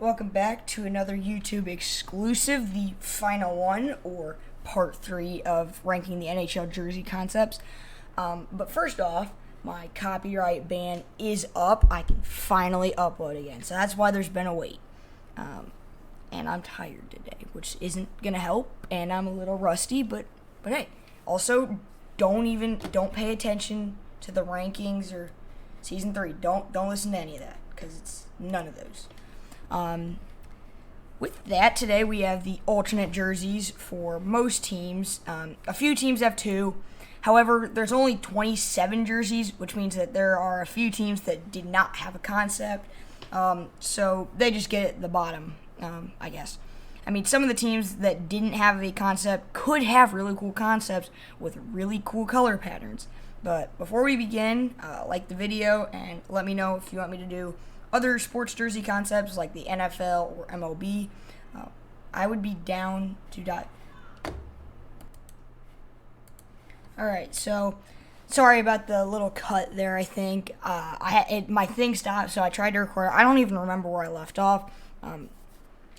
Welcome back to another YouTube exclusive, the final one, or part 3 of ranking the NHL jersey concepts. But first off, my copyright ban is up. I can finally upload again, so that's why there's been a wait. And I'm tired today, which isn't gonna help, and I'm a little rusty, but hey. Also, don't pay attention to the rankings or season 3. Don't listen to any of that, because it's none of those. With that, today we have the alternate jerseys for most teams. A few teams have 2. However, there's only 27 jerseys, which means that there are a few teams that did not have a concept. So they just get at the bottom, I guess. I mean, some of the teams that didn't have a concept could have really cool concepts with really cool color patterns. But before we begin, like the video and let me know if you want me to do other sports jersey concepts like the NFL or MLB. I would be down to that. Alright, so sorry about the little cut there, I think. My thing stopped, so I tried to record. I don't even remember where I left off. But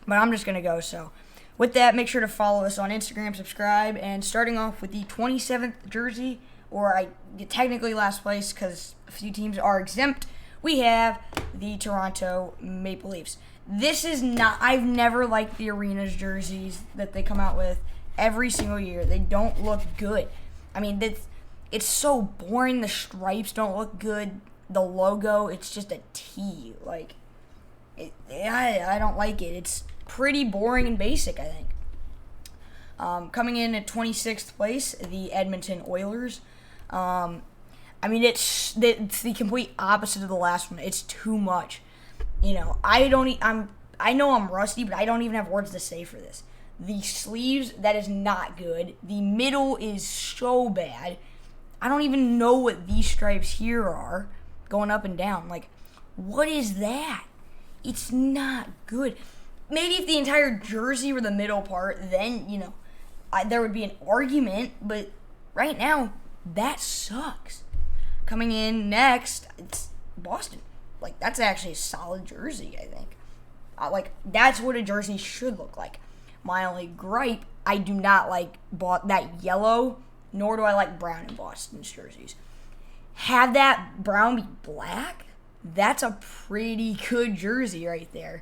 I'm just going to go. So with that, make sure to follow us on Instagram, subscribe, and starting off with the 27th jersey, or I get technically last place because a few teams are exempt, we have the Toronto Maple Leafs. This is not, I've never liked the arenas jerseys that they come out with every single year. They don't look good. I mean, it's so boring. The stripes don't look good. The logo, it's just a T. Like, I don't like it. It's pretty boring and basic, I think. Coming in at 26th place, the Edmonton Oilers. I mean, it's the complete opposite of the last one. It's too much. You know, I know I'm rusty, but I don't even have words to say for this. The sleeves, that is not good. The middle is so bad. I don't even know what these stripes here are going up and down. Like, what is that? It's not good. Maybe if the entire jersey were the middle part, then, you know, there would be an argument. But right now, that sucks. Coming in next, it's Boston. Like, that's actually a solid jersey, I think. That's what a jersey should look like. My only gripe, I do not like that yellow, nor do I like brown in Boston's jerseys. Have that brown be black? That's a pretty good jersey right there.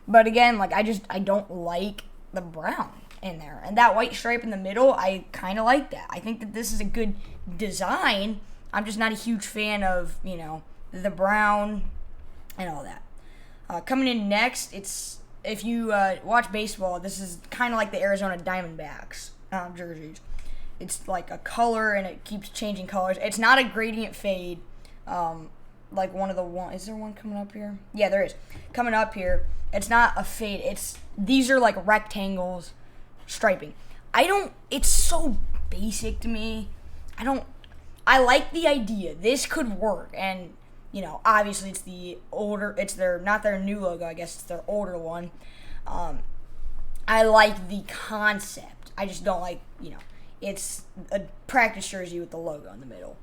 But again, like, I don't like the brown in there. And that white stripe in the middle, I kind of like that. I think that this is a good design. I'm just not a huge fan of, you know, the brown and all that. Coming in next, it's, if you watch baseball, this is kind of like the Arizona Diamondbacks jerseys. It's like a color, and it keeps changing colors. It's not a gradient fade. Like one of the one, is there one coming up here? Yeah, there is. Coming up here, it's not a fade. These are like rectangles, striping. It's so basic to me. I like the idea. This could work, and you know, obviously not their new logo, I guess it's their older one. I like the concept. I just don't like, you know, it's a practice jersey with the logo in the middle.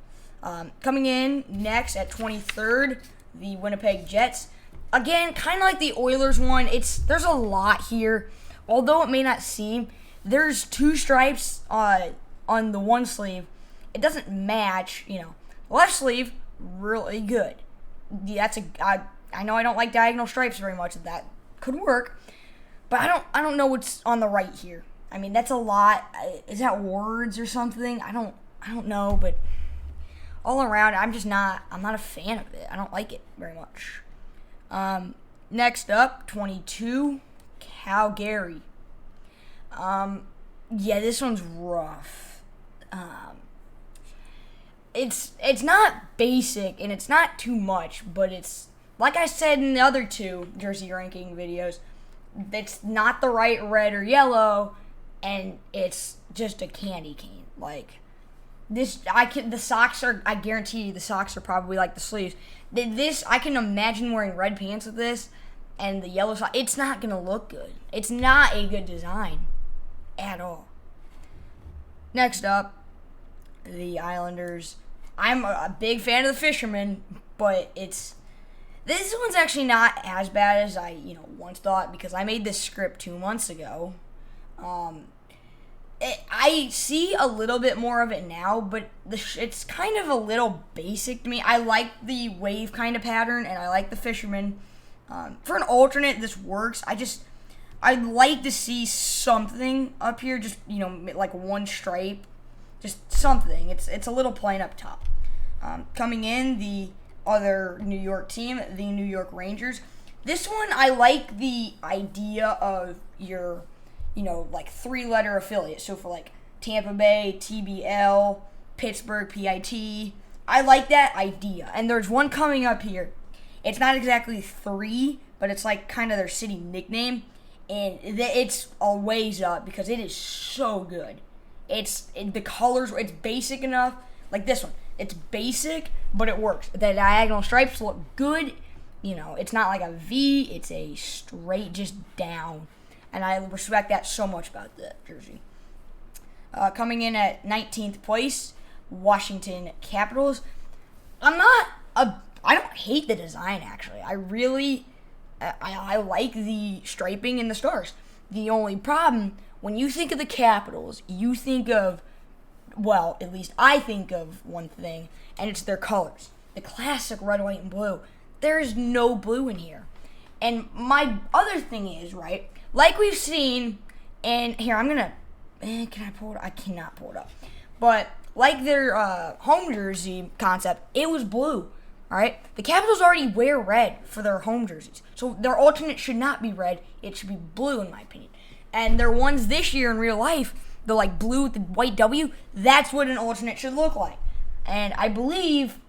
Coming in next at 23rd, the Winnipeg Jets. Again, kind of like the Oilers one. There's a lot here. Although it may not seem, there's 2 stripes on the one sleeve. It doesn't match, you know. Left sleeve, really good. I know I don't like diagonal stripes very much. That could work, but I don't know what's on the right here. I mean, that's a lot. Is that words or something? I don't know, but all around, I'm not a fan of it. I don't like it very much. Next up, 22, Calgary. Yeah, this one's rough. It's not basic, and it's not too much, but it's, like I said in the other 2 jersey ranking videos, it's not the right red or yellow, and it's just a candy cane. Like, the socks are, I guarantee you the socks are probably like the sleeves. I can imagine wearing red pants with this, and the yellow socks. It's not going to look good. It's not a good design at all. Next up, the Islanders. I'm a big fan of the Fishermen, but This one's actually not as bad as I, once thought, because I made this script 2 months ago. I see a little bit more of it now, but it's kind of a little basic to me. I like the wave kind of pattern, and I like the fisherman. For an alternate, this works. I'd like to see something up here, just, like one stripe, just something. It's a little plain up top. Coming in, the other New York team, the New York Rangers. This one, I like the idea of your, like 3-letter affiliate. So for like Tampa Bay, TBL, Pittsburgh, PIT. I like that idea. And there's one coming up here. It's not exactly 3, but it's like kind of their city nickname. And it's a ways up because it is so good. The colors, it's basic enough. Like this one. It's basic, but it works. The diagonal stripes look good. It's not like a V. It's a straight, just down. And I respect that so much about the jersey. Coming in at 19th place, Washington Capitals. I don't hate the design, actually. I like the striping and the stars. The only problem, when you think of the Capitals, you think of, well, at least I think of one thing, and it's their colors. The classic red, white, and blue. There is no blue in here. And my other thing is, right, like we've seen, and here, can I pull it up? I cannot pull it up. But like their home jersey concept, it was blue, all right? The Capitals already wear red for their home jerseys. So their alternate should not be red. It should be blue, in my opinion. And their ones this year in real life, the like blue with the white W, that's what an alternate should look like. And I believe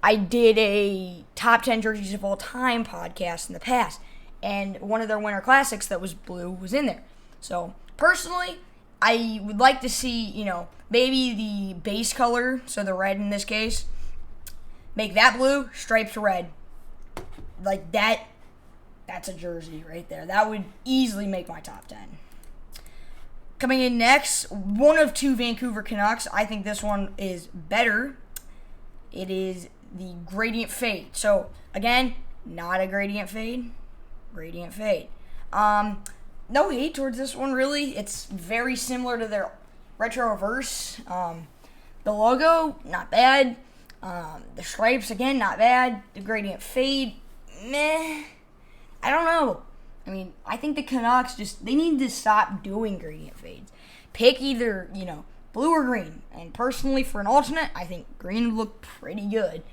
I did a top 10 jerseys of all time podcast in the past, and one of their winter classics that was blue was in there. So personally, I would like to see, maybe the base color, so the red in this case, make that blue, stripes red. Like that's a jersey right there. That would easily make my top 10. Coming in next, one of 2 Vancouver Canucks. I think this one is better. It is the Gradient Fade. So, again, not a Gradient Fade. Gradient Fade. No hate towards this one, really. It's very similar to their Retro Reverse. The logo, not bad. The stripes, again, not bad. The Gradient Fade, meh. I don't know. I think the Canucks they need to stop doing gradient fades. Pick either, blue or green. And personally, for an alternate, I think green would look pretty good.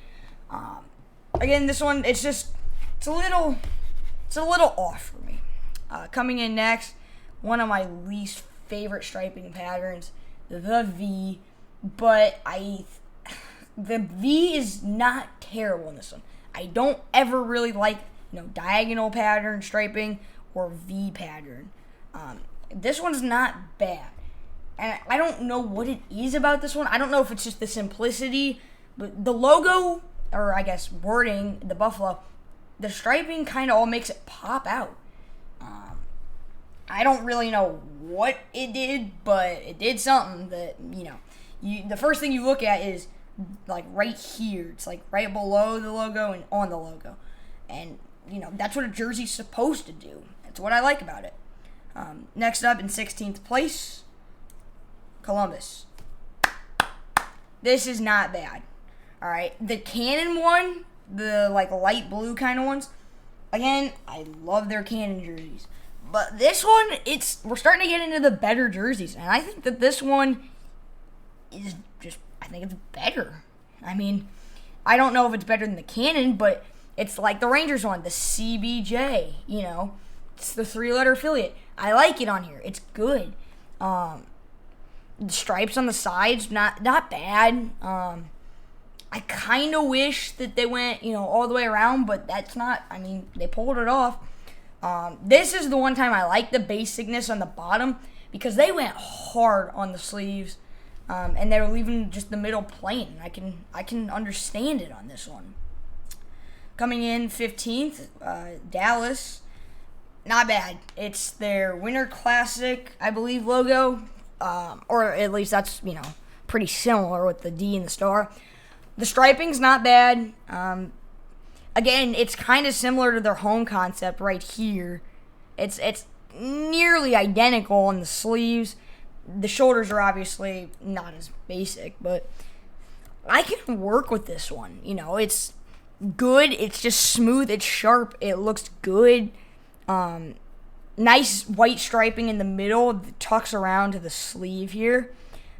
Again, this one, it's a little off for me. Coming in next, one of my least favorite striping patterns, the V. But the V is not terrible in this one. I don't ever really like diagonal pattern striping or V pattern. This one's not bad. And I don't know what it is about this one. I don't know if it's just the simplicity, but the logo, or I guess wording, the buffalo, the striping kind of all makes it pop out. I don't really know what it did, but it did something that, the first thing you look at is like right here. It's like right below the logo and on the logo. And that's what a jersey's supposed to do. That's what I like about it. Next up, in 16th place, Columbus. This is not bad. All right, the Cannon one, the like light blue kind of ones. Again, I love their Cannon jerseys, but this one, we're starting to get into the better jerseys, and I think that this one is I think it's better. I don't know if it's better than the Cannon, but it's like the Rangers one, the CBJ, It's the 3-letter affiliate. I like it on here. It's good. The stripes on the sides, not bad. I kind of wish that they went, all the way around, but that's not, they pulled it off. This is the one time I like the basicness on the bottom because they went hard on the sleeves, and they were leaving just the middle plain. I can understand it on this one. Coming in 15th, Dallas. Not bad. It's their Winter Classic, I believe, logo. Or at least that's, pretty similar with the D and the star. The striping's not bad. Again, it's kind of similar to their home concept right here. It's nearly identical on the sleeves. The shoulders are obviously not as basic, but I can work with this one. It's good. It's just smooth. It's sharp. It looks good. Nice white striping in the middle. It tucks around to the sleeve here.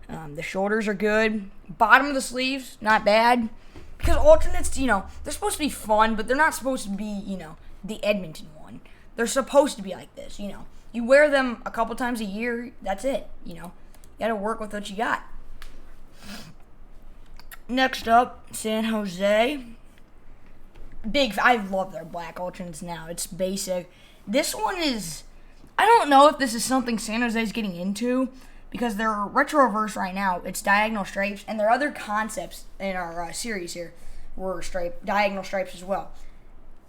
The shoulders are good. Bottom of the sleeves, not bad. Because alternates, they're supposed to be fun, but they're not supposed to be, the Edmonton one. They're supposed to be like this, You wear them a couple times a year, that's it, You got to work with what you got. Next up, San Jose. I love their black alternates now. It's basic. This one is, I don't know if this is something San Jose is getting into, because they're retro reverse right now. It's diagonal stripes, and their other concepts in our series here were diagonal stripes as well.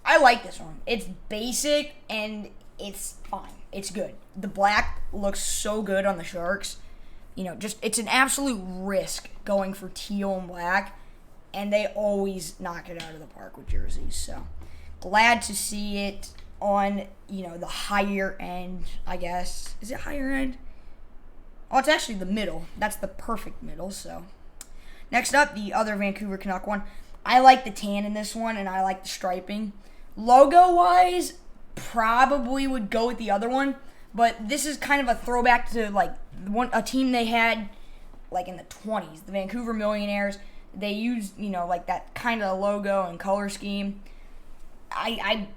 I like this one. It's basic, and it's fine. It's good. The black looks so good on the Sharks. It's an absolute risk going for teal and black, and they always knock it out of the park with jerseys. So, glad to see it on, the higher end, I guess. Is it higher end? Oh, it's actually the middle. That's the perfect middle, so. Next up, the other Vancouver Canuck one. I like the tan in this one, and I like the striping. Logo-wise, probably would go with the other one, but this is kind of a throwback to, a team they had, in the 20s. The Vancouver Millionaires. They used, that kind of logo and color scheme. I'm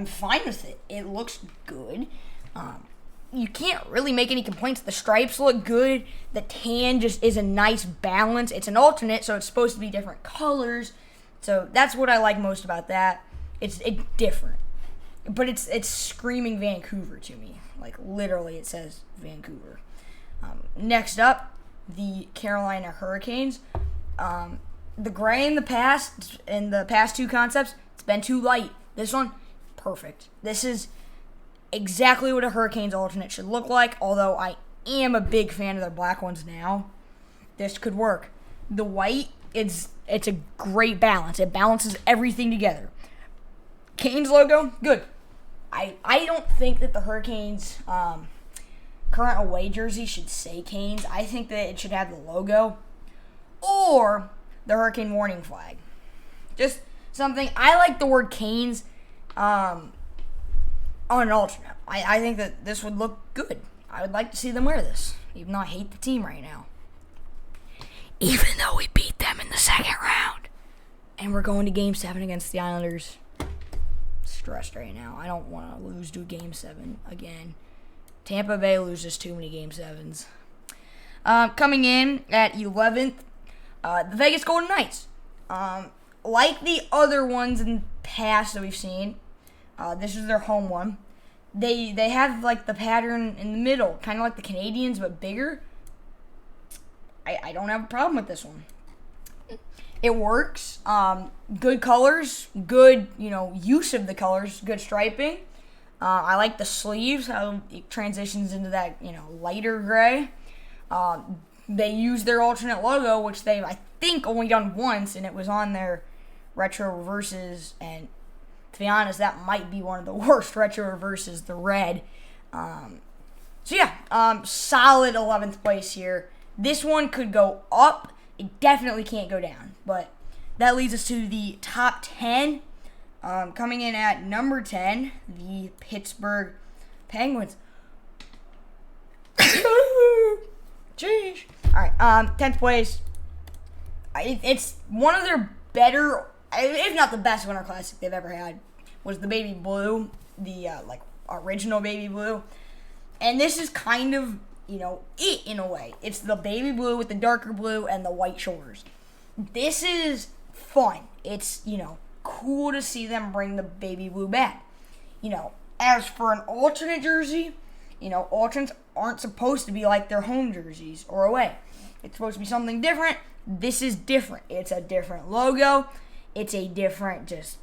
fine with it. It looks good. You can't really make any complaints. The stripes look good. The tan just is a nice balance. It's an alternate, so it's supposed to be different colors. So that's what I like most about that. It's different. But it's screaming Vancouver to me. Literally it says Vancouver. Next up, the Carolina Hurricanes. The gray in the past two concepts, it's been too light. This one, perfect. This is exactly what a Hurricanes alternate should look like, although I am a big fan of their black ones now. This could work. The white, it's a great balance. It balances everything together. Canes logo, good. I don't think that the Hurricanes current away jersey should say Canes. I think that it should have the logo or the Hurricane warning flag. Just something. I like the word Canes on an alternate. I think that this would look good. I would like to see them wear this, even though I hate the team right now. Even though we beat them in the second round. And we're going to Game 7 against the Islanders. Stressed right now. I don't want to lose to Game 7 again. Tampa Bay loses too many Game 7s. Coming in at 11th, the Vegas Golden Knights. Like the other ones in the past that we've seen, this is their home one. They have the pattern in the middle, kind of like the Canadians, but bigger. I don't have a problem with this one. It works. Good colors, good use of the colors, good striping. I like the sleeves, how it transitions into that lighter gray. They use their alternate logo, which they've I think only done once, and it was on their retro reverses. And to be honest, that might be one of the worst retro reverses, the red. Solid 11th place here. This one could go up. It definitely can't go down. But that leads us to the top 10. Coming in at number 10, the Pittsburgh Penguins. Jeez. All right, 10th place. It's one of their better, if not the best Winter Classic they've ever had, was the baby blue, the original baby blue. And this is kind of, it in a way. It's the baby blue with the darker blue and the white shoulders. This is fun. It's, cool to see them bring the baby blue back. As for an alternate jersey, alternates aren't supposed to be like their home jerseys or away. It's supposed to be something different. This is different. It's a different logo. It's a different just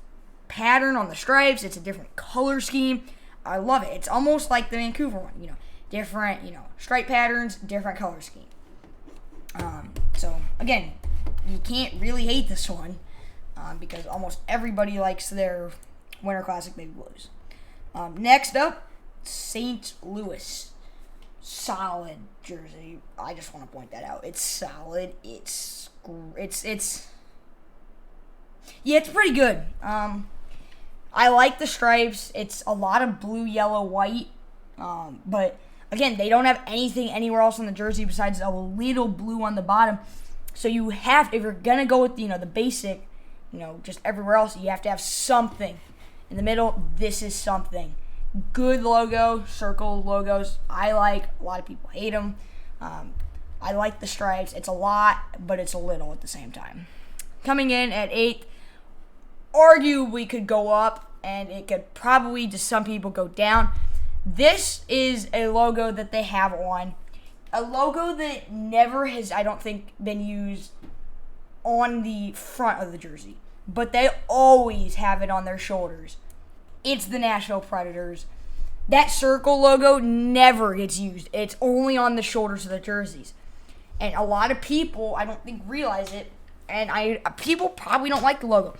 pattern on the stripes. It's a different color scheme. I love it. It's almost like the Vancouver one, different, stripe patterns, different color scheme. So, again, you can't really hate this one. because almost everybody likes their Winter Classic Baby Blues. Next up, St. Louis. Solid jersey. I just want to point that out. It's solid. It's pretty good. I like the stripes. It's a lot of blue, yellow, white. But again, they don't have anything anywhere else on the jersey besides a little blue on the bottom. So you have, if you're gonna go with the basic, just everywhere else, you have to have something in the middle. This is something. Good logo, circle logos. I like. A lot of people hate them. I like the stripes. It's a lot, but it's a little at the same time. Coming in at 8th, arguably could go up, and it could probably, to some people, go down. This is a logo that they have on. A logo that never has, I don't think, been used on the front of the jersey. But they always have it on their shoulders. It's the Nashville Predators. That circle logo never gets used. It's only on the shoulders of the jerseys. And a lot of people, I don't think, realize it. And people probably don't like the logo.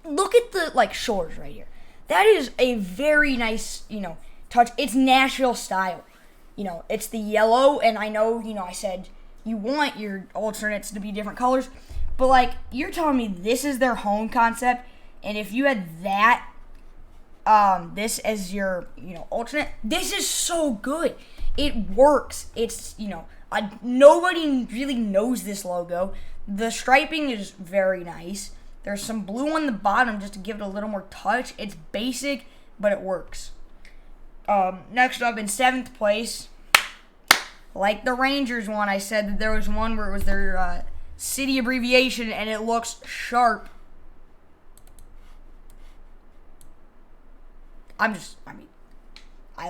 Look at the shoulders right here. That is a very nice, touch. It's Nashville style. It's the yellow, and I know, I said you want your alternates to be different colors, but you're telling me this is their home concept, and if you had that, this as your, alternate, this is so good. It works. It's, nobody really knows this logo. The striping is very nice. There's some blue on the bottom just to give it a little more touch. It's basic, but it works. Next up, in 7th place, like the Rangers one, I said that there was one where it was their city abbreviation, and it looks sharp. I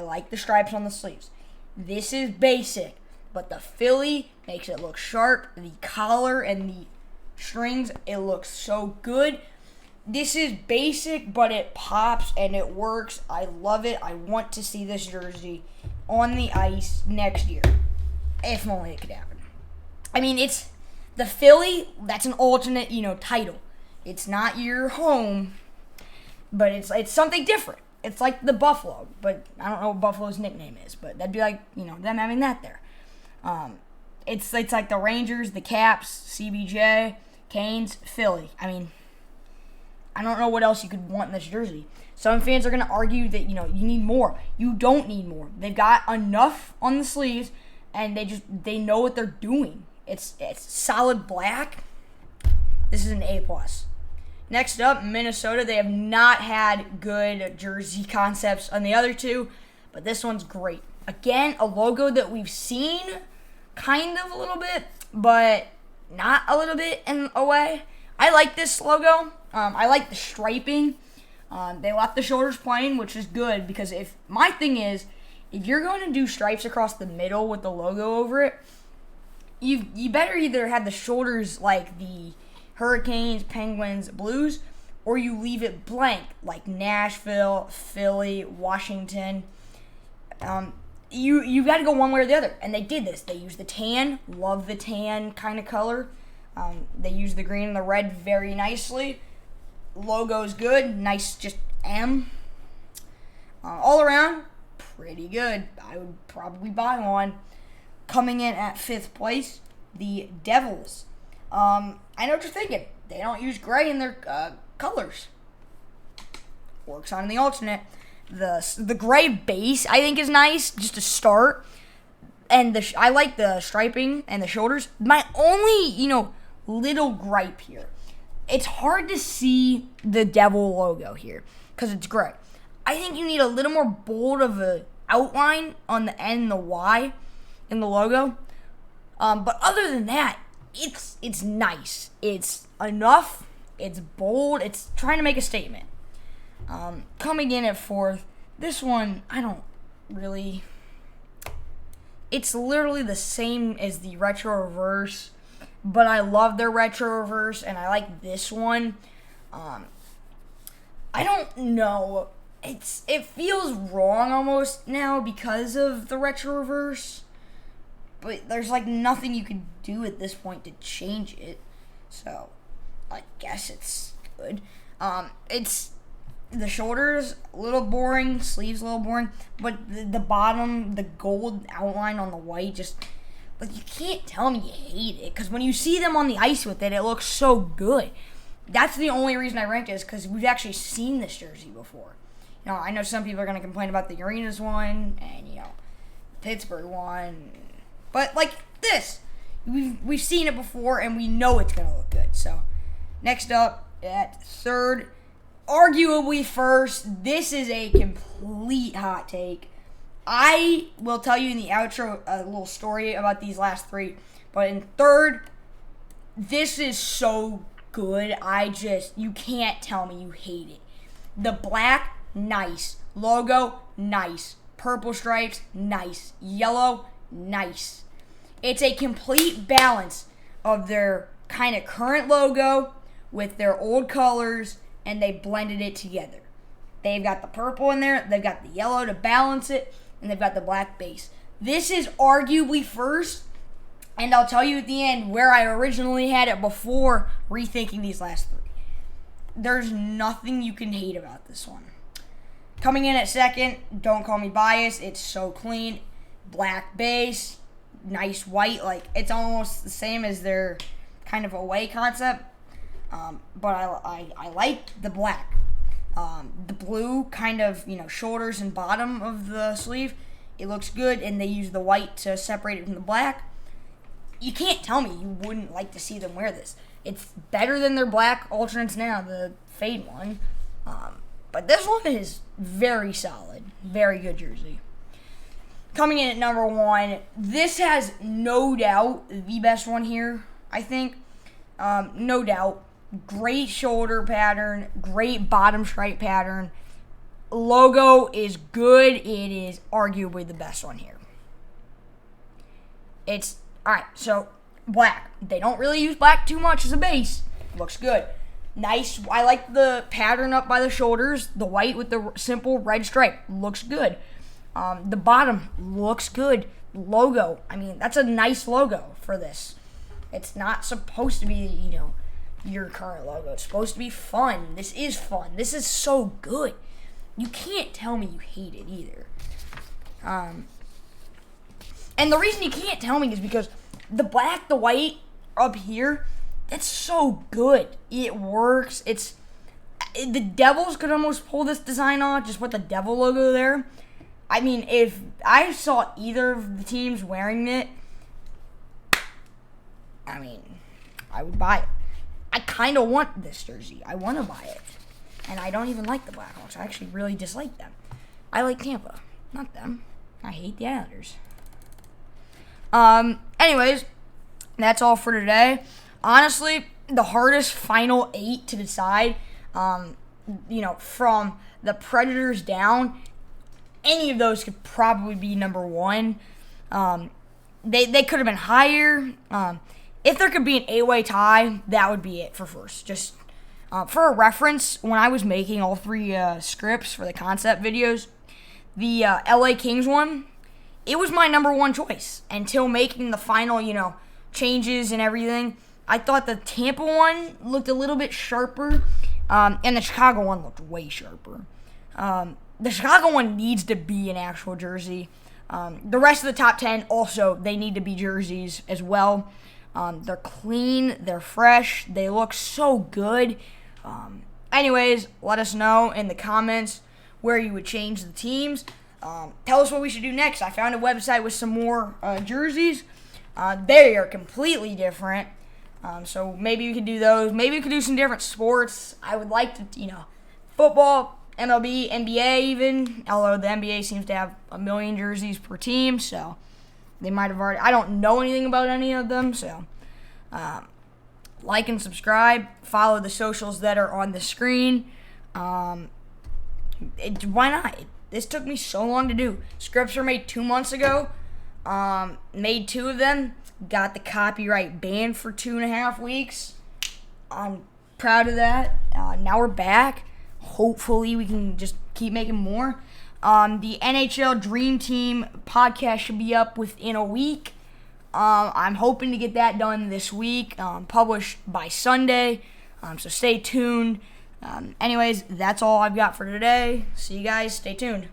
like the stripes on the sleeves. This is basic, but the Philly makes it look sharp. The collar and the strings, it looks so good. This is basic, but it pops and it works. I love it. I want to see this jersey on the ice next year. If only it could happen. It's the Philly, that's an alternate, title. It's not your home, but it's something different. It's like the Buffalo, but I don't know what Buffalo's nickname is, but that'd be like, them having that there. It's like the Rangers, the Caps, CBJ, Canes, Philly. I don't know what else you could want in this jersey. Some fans are going to argue that, you need more. You don't need more. They've got enough on the sleeves, and they know what they're doing. It's solid black. This is an A+. Next up, Minnesota. They have not had good jersey concepts on the other two, but this one's great. Again, a logo that we've seen kind of a little bit, but not a little bit in a way. I like this logo. I like the striping. They left the shoulders plain, which is good, because if you're going to do stripes across the middle with the logo over it, you better either have the shoulders like the Hurricanes, Penguins, Blues, or you leave it blank like Nashville, Philly, Washington. You got to go one way or the other, and they did this. They used the tan, love the tan kind of color. They used the green and the red very nicely. Logo's good, nice, just M. All around, pretty good. I would probably buy one. Coming in at 5th place, the Devils. I know what you're thinking. They don't use gray in their colors. Works on the alternate. The gray base, I think, is nice, just to start. And I like the striping and the shoulders. My only, little gripe here, it's hard to see the Devil logo here because it's gray. I think you need a little more bold of a outline on the N and the Y in the logo. But other than that, it's nice. It's enough. It's bold. It's trying to make a statement. Coming in at 4th, this one, I don't really... It's literally the same as the retro reverse, but I love their retro reverse, and I like this one. I don't know. It feels wrong almost now because of the retro reverse, but there's nothing you could do at this point to change it. So I guess it's good. It's the shoulders a little boring, sleeves a little boring, but the bottom, the gold outline on the white, just like you can't tell me you hate it because when you see them on the ice with it, it looks so good. That's the only reason I ranked it is because we've actually seen this jersey before. I know some people are going to complain about the Arenas one and Pittsburgh one, but like this, we've seen it before and we know it's going to look good. So next up at third, arguably first, this is a complete hot take. I will tell you in the outro a little story about these last three, but in third, this is so good. You can't tell me you hate it. The black, nice. Logo, nice. Purple stripes, nice. Yellow, nice. It's a complete balance of their kind of current logo with their old colors, and they blended it together. They've got the purple in there, they've got the yellow to balance it, and they've got the black base. This is arguably first, and I'll tell you at the end where I originally had it before rethinking these last three. There's nothing you can hate about this one. Coming in at second, don't call me biased. It's so clean. Black base, nice white. Like, it's almost the same as their kind of away concept. But I like the black. The blue kind of, shoulders and bottom of the sleeve. It looks good, and they use the white to separate it from the black. You can't tell me you wouldn't like to see them wear this. It's better than their black alternates now, the fade one. But this one is very solid. Very good jersey. Coming in at number one, this has no doubt the best one here, I think. No doubt. Great shoulder pattern. Great bottom stripe pattern. Logo is good. It is arguably the best one here. Alright, so black. They don't really use black too much as a base. Looks good. Nice. I like the pattern up by the shoulders. The white with the simple red stripe. Looks good. The bottom looks good. Logo. That's a nice logo for this. It's not supposed to be, your current logo. It's supposed to be fun. This is fun. This is so good. You can't tell me you hate it either. And the reason you can't tell me is because the black, the white up here, that's so good. It works. The Devils could almost pull this design off, just put the Devil logo there. If I saw either of the teams wearing it, I would buy it. I kind of want this jersey. I want to buy it. And I don't even like the Blackhawks. I actually really dislike them. I like Tampa, not them. I hate the Islanders. Anyways, that's all for today. Honestly, the hardest final 8 to decide, from the Predators down, any of those could probably be number one. They could have been higher. If there could be an 8-way tie, that would be it for first. Just for a reference, when I was making all 3 scripts for the concept videos, the LA Kings one, it was my number 1 choice until making the final, changes and everything. I thought the Tampa one looked a little bit sharper, and the Chicago one looked way sharper. The Chicago one needs to be an actual jersey. The rest of the top 10 also, they need to be jerseys as well. They're clean, they're fresh, they look so good. Anyways, let us know in the comments where you would change the teams. Tell us what we should do next. I found a website with some more jerseys. They are completely different. So maybe we could do those. Maybe we could do some different sports. I would like to, football, MLB, NBA even. Although the NBA seems to have 1 million jerseys per team, so they might have already. I don't know anything about any of them, so like and subscribe. Follow the socials that are on the screen. Why not? This took me so long to do. Scripts were made 2 months ago. Made 2 of them. Got the copyright banned for 2.5 weeks. I'm proud of that. Now we're back. Hopefully we can just keep making more. The NHL Dream Team podcast should be up within a week. I'm hoping to get that done this week. Published by Sunday. So stay tuned. Anyways, that's all I've got for today. See you guys. Stay tuned.